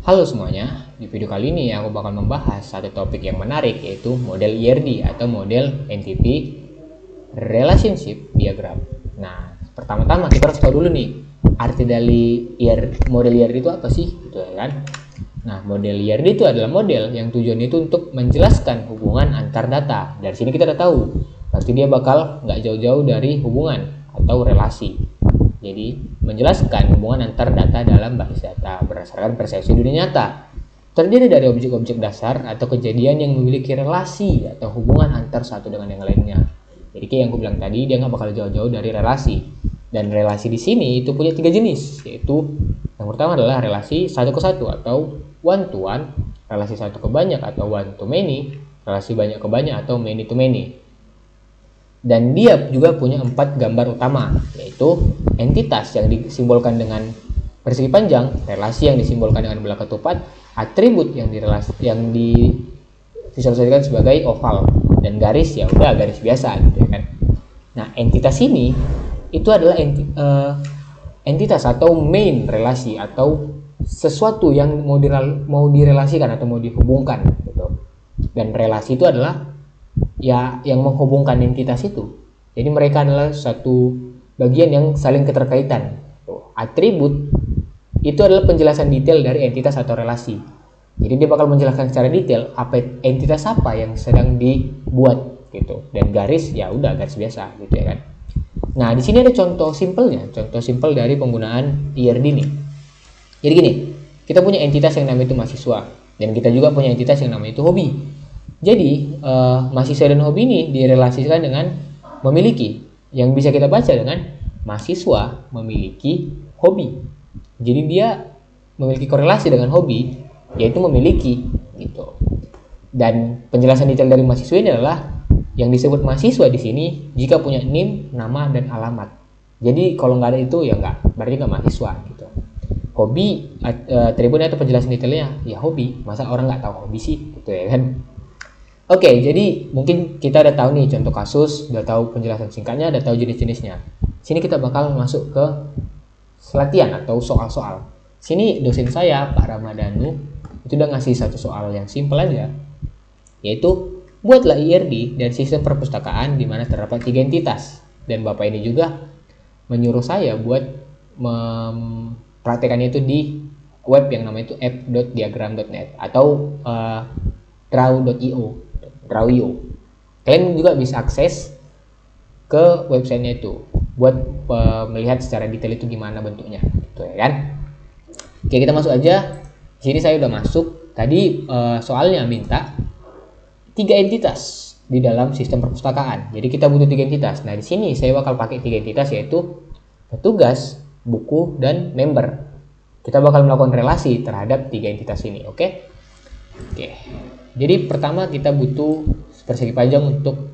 Halo semuanya, di video kali ini aku bakal membahas satu topik yang menarik, yaitu model ERD atau model Entity Relationship Diagram. Nah, pertama-tama kita harus tahu dulu nih, arti dari model ERD itu apa sih? Gitu ya kan? Nah, model ERD itu adalah model yang tujuannya itu untuk menjelaskan hubungan antar data. Dari sini kita udah tahu, pasti dia bakal nggak jauh-jauh dari hubungan atau relasi. Jadi, menjelaskan hubungan antar data dalam basis data berdasarkan persepsi dunia nyata. Terdiri dari objek-objek dasar atau kejadian yang memiliki relasi atau hubungan antar satu dengan yang lainnya. Jadi kayak yang aku bilang tadi, dia nggak bakal jauh-jauh dari relasi. Dan relasi di sini itu punya 3 jenis, yaitu yang pertama adalah relasi satu ke satu atau one to one, relasi satu ke banyak atau one to many, relasi banyak ke banyak atau many to many. Dan dia juga punya 4 gambar utama, yaitu entitas yang disimbolkan dengan persegi panjang, relasi yang disimbolkan dengan bola ketupat, atribut yang divisualisasikan sebagai oval, dan garis ya udah garis biasa gitu kan. Nah, entitas ini itu adalah entitas atau main relasi atau sesuatu yang mau direlasikan atau mau dihubungkan gitu. Dan relasi itu adalah ya yang menghubungkan entitas itu. Jadi mereka adalah satu bagian yang saling keterkaitan. Atribut itu adalah penjelasan detail dari entitas atau relasi. Jadi dia bakal menjelaskan secara detail entitas apa yang sedang dibuat gitu. Dan garis ya udah garis biasa gitu ya kan. Nah, di sini ada contoh simpel dari penggunaan ERD nih. Jadi gini, kita punya entitas yang namanya itu mahasiswa, dan kita juga punya entitas yang namanya itu hobi. Jadi, mahasiswa dan hobi ini direlasikan dengan memiliki, yang bisa kita baca dengan mahasiswa memiliki hobi. Jadi dia memiliki korelasi dengan hobi, yaitu memiliki gitu. Dan penjelasan detail dari mahasiswa ini adalah yang disebut mahasiswa di sini jika punya NIM, nama, dan alamat. Jadi kalau nggak ada itu ya nggak, berarti nggak mahasiswa gitu. Hobi, atributnya atau penjelasan detailnya ya hobi. Masa orang nggak tahu hobi sih gitu ya kan? Oke, jadi mungkin kita udah tahu nih contoh kasus, udah tahu penjelasan singkatnya, udah tahu jenis-jenisnya. Sini kita bakal masuk ke latihan atau soal-soal. Sini dosen saya, Pak Ramadhanu, itu udah ngasih satu soal yang simpel aja, yaitu buatlah ERD dan sistem perpustakaan di mana terdapat 3 entitas. Dan Bapak ini juga menyuruh saya buat mempraktekannya itu di web yang namanya itu app.diagram.net atau draw.io. Kalian juga bisa akses ke websitenya itu buat melihat secara detail itu gimana bentuknya, gitu ya kan? Oke, kita masuk aja. Di sini saya udah masuk. Tadi soalnya minta 3 entitas di dalam sistem perpustakaan. Jadi kita butuh 3 entitas. Nah, di sini saya bakal pakai 3 entitas, yaitu petugas, buku, dan member. Kita bakal melakukan relasi terhadap 3 entitas ini, oke? Oke. Jadi pertama kita butuh persegi panjang untuk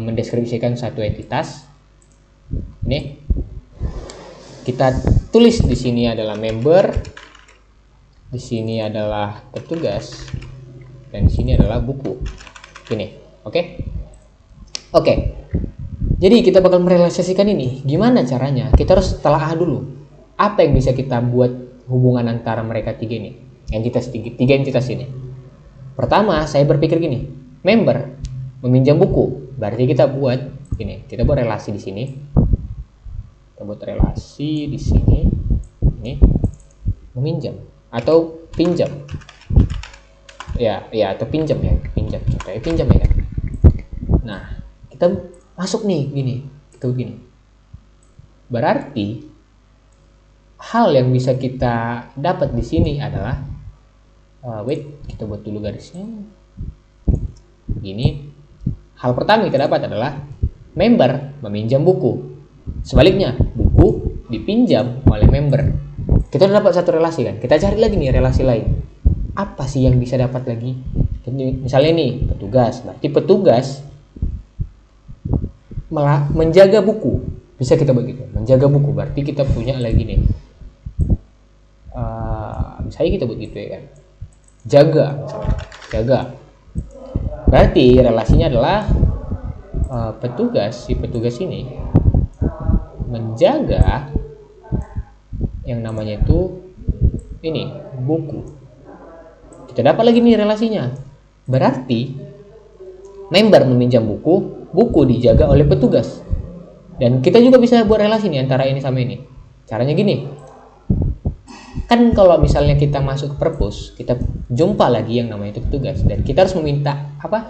mendeskripsikan satu entitas. Ini kita tulis di sini adalah member, di sini adalah petugas, dan di sini adalah buku. Ini, oke? Oke. Jadi kita bakal merealisasikan ini. Gimana caranya? Kita harus telaah dulu. Apa yang bisa kita buat hubungan antara mereka 3 ini? Tiga entitas ini. Pertama, saya berpikir gini, member meminjam buku, berarti kita buat ini, kita buat relasi di sini. Kita buat relasi di sini. Ini meminjam atau pinjam. Ya, atau pinjam ya, pinjam. Contohnya pinjam ya kan. Nah, kita masuk nih gini, kita begini. Berarti hal yang bisa kita dapat di sini adalah kita buat dulu garisnya begini. Hal pertama yang kita dapat adalah member meminjam buku, sebaliknya buku dipinjam oleh member. Kita udah dapat satu relasi kan, kita cari lagi nih relasi lain. Apa sih yang bisa dapat lagi? Misalnya nih petugas, berarti petugas menjaga buku, bisa kita begitu, menjaga buku, berarti kita punya lagi nih misalnya kita begitu ya kan, jaga. Berarti relasinya adalah si petugas ini menjaga yang namanya itu ini buku. Kita dapat lagi nih relasinya. Berarti member meminjam buku, buku dijaga oleh petugas. Dan kita juga bisa buat relasi nih antara ini sama ini. Caranya gini. Kan kalau misalnya kita masuk ke perpus, kita jumpa lagi yang namanya itu petugas, dan kita harus meminta apa?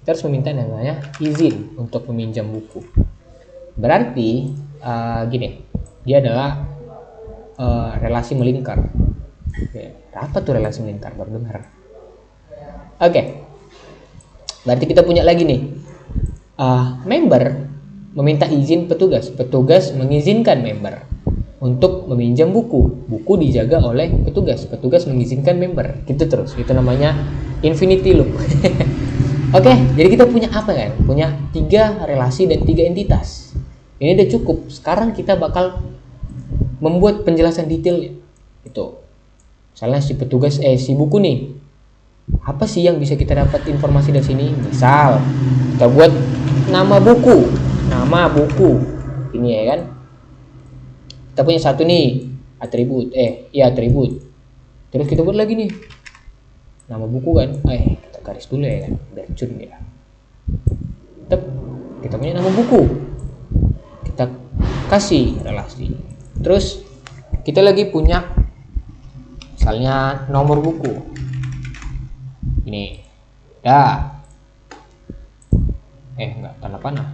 Kita harus meminta namanya izin untuk meminjam buku. Berarti gini, dia adalah relasi melingkar. Oke, apa tuh relasi melingkar? Baru dengar. Oke, berarti kita punya lagi nih, member meminta izin petugas, petugas mengizinkan member untuk meminjam buku, buku dijaga oleh petugas, petugas mengizinkan member, gitu terus. Itu namanya infinity loop. Oke, jadi kita punya apa kan? Punya 3 relasi dan 3 entitas. Ini udah cukup. Sekarang kita bakal membuat penjelasan detailnya. Itu. Misalnya si petugas, si buku nih. Apa sih yang bisa kita dapat informasi dari sini? Misal, kita buat nama buku. Nama buku. Ini ya kan? Kita punya satu nih, atribut. Atribut. Terus kita buat lagi nih. Nama buku kan? Kita garis dulu ya kan, biar cun ya. Kita punya nama buku. Kita kasih relasi. Terus kita lagi punya misalnya nomor buku. Ini. Enggak, tanda panah.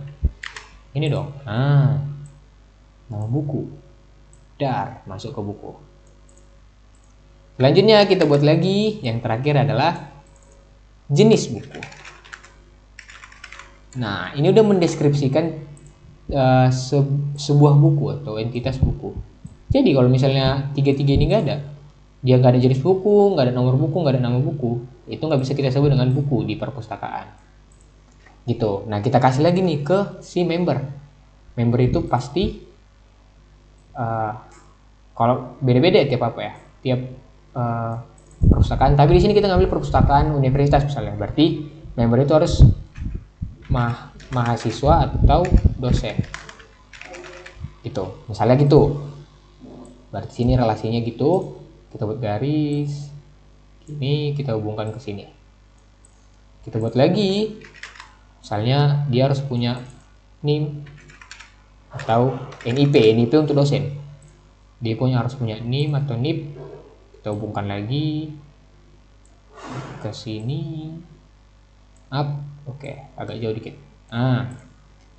Ini dong. Nama buku. Masuk ke buku. Selanjutnya kita buat lagi, yang terakhir adalah jenis buku. Nah, ini udah mendeskripsikan sebuah buku atau entitas buku. Jadi kalau misalnya 3 ini nggak ada, dia nggak ada jenis buku, nggak ada nomor buku, nggak ada nama buku, itu nggak bisa kita sebut dengan buku di perpustakaan. Gitu. Nah, kita kasih lagi nih ke si member. Member itu pasti kalau beda-beda tiap perpustakaan. Tapi di sini kita ngambil perpustakaan universitas misalnya. Berarti member itu harus mahasiswa atau dosen. Gitu. Misalnya gitu. Berarti sini relasinya gitu. Kita buat garis. Ini kita hubungkan ke sini. Kita buat lagi. Misalnya dia harus punya NIM atau NIP untuk dosen. Dia harus punya NIM atau NIP. Kita hubungkan lagi ke sini. Agak jauh dikit.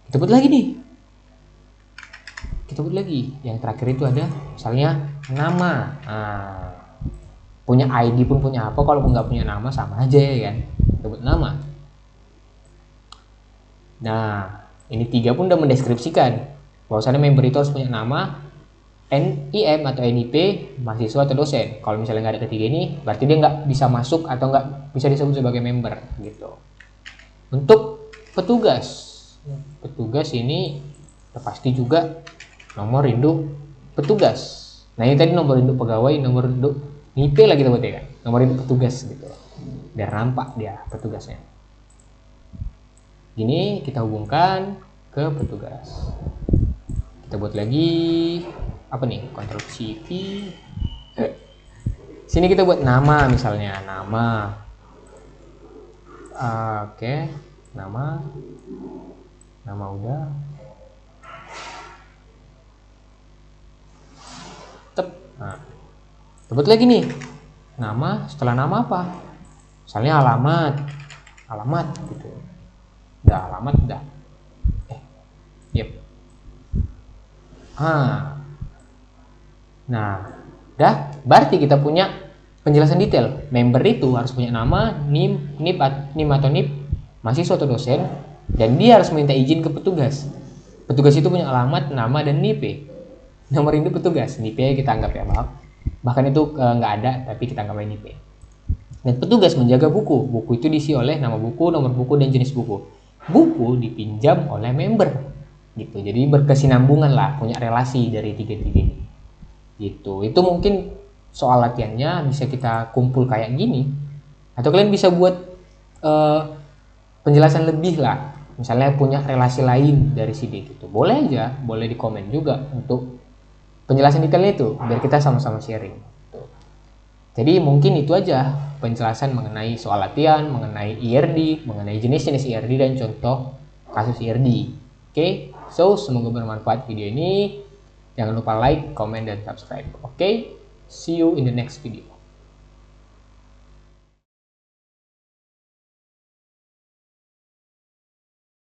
Kita buat lagi nih. Kita buat lagi. Yang terakhir itu ada misalnya nama. Punya ID pun punya apa, kalau nggak punya nama sama aja ya kan. Kita buat nama. Nah, ini 3 pun udah mendeskripsikan bahwasannya member itu harus punya nama, NIM atau NIP, mahasiswa atau dosen. Kalau misalnya nggak ada ketiga ini, berarti dia nggak bisa masuk atau nggak bisa disebut sebagai member gitu. Untuk petugas ini pasti juga nomor induk petugas. Nah, ini tadi nomor induk pegawai, nomor induk NIP lah kita buat ya kan, nomor induk petugas gitu, biar nampak dia petugasnya. Gini kita hubungkan ke petugas. Kita buat lagi Ctrl C V. Sini kita buat nama misalnya, nama. Nama udah. Kita buat lagi nih. Nama, setelah nama apa? Misalnya alamat gitu. Alamat udah. Nah, berarti kita punya penjelasan detail. Member itu harus punya nama, NIM atau NIP, mahasiswa atau dosen, dan dia harus minta izin ke petugas. Petugas itu punya alamat, nama, dan NIP. Nomor induk petugas, NIP kita anggap ya, bahkan itu nggak ada, tapi kita anggap NIP. Dan petugas menjaga buku. Buku itu diisi oleh nama buku, nomor buku, dan jenis buku. Buku dipinjam oleh member. Gitu. Jadi berkesinambungan lah, punya relasi dari 3 ini. Gitu. Itu mungkin soal latihannya bisa kita kumpul kayak gini. Atau kalian bisa buat penjelasan lebih lah. Misalnya punya relasi lain dari CD gitu. Boleh aja, boleh di komen juga untuk penjelasan detailnya itu, biar kita sama-sama sharing. Jadi mungkin itu aja penjelasan mengenai soal latihan, mengenai IRD, mengenai jenis-jenis IRD dan contoh kasus IRD. Oke, so semoga bermanfaat video ini. Jangan lupa like, comment, dan subscribe. Oke, see you in the next video.